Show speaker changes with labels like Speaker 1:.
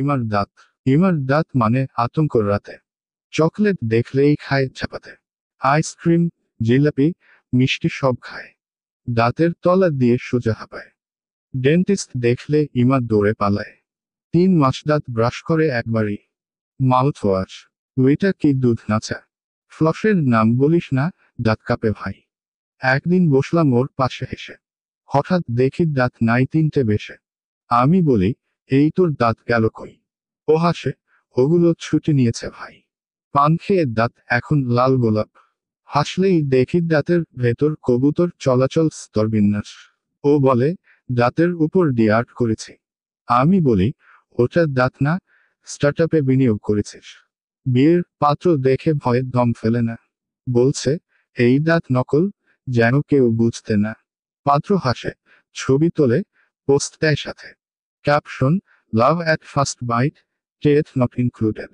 Speaker 1: ইমার দাঁত। ইমার দাঁত মানে আতঙ্ক রাতে। চকলেট দেখলেই খায় চাপাতে। আইসক্রিম, জিলাপি, মিষ্টি সব খায়। দাঁতের তলা দিয়ে সোজা হাঁপায়। ডেন্টিস্ট দেখলে ইমা দৌড়ে পালায়। 3 মাস দাঁত ব্রাশ করে একবারই। Mouth wash. ওইটা কি দুধ নাচা? ফ্লসের নাম বলিস না, দাঁত কাঁপে ভাই। একদিন বসলাম ওর পাশে হেসে। হঠাৎ দেখি দাঁত নাই 3টে বেশে। আমি বলি, এই তোর দাঁত গেল কই? ও হাসে, ওগুলো ছুটি নিয়েছে ভাই। পান খেয়ে দাঁত এখন লাল গোলাপ। হাসলেই দেখি দাঁতের ভেতর কবুতর চলাচল স্তরবিন্যাস। ও বলে, দাঁতের উপর দিয়ে আর্ট করেছি। আমি বলি, ওটা দাঁত না, স্টার্টআপে বিনিয়োগ করেছিস। বিয়ের পাত্র দেখে ভয়ে দম ফেলে না। বলছে, এই দাঁত নকল, যেন কেউ বুঝতে না। পাত্র হাসে, ছবি তোলে, পোস্ট দেয় সাথে। Caption, love at first bite, টেথ not included.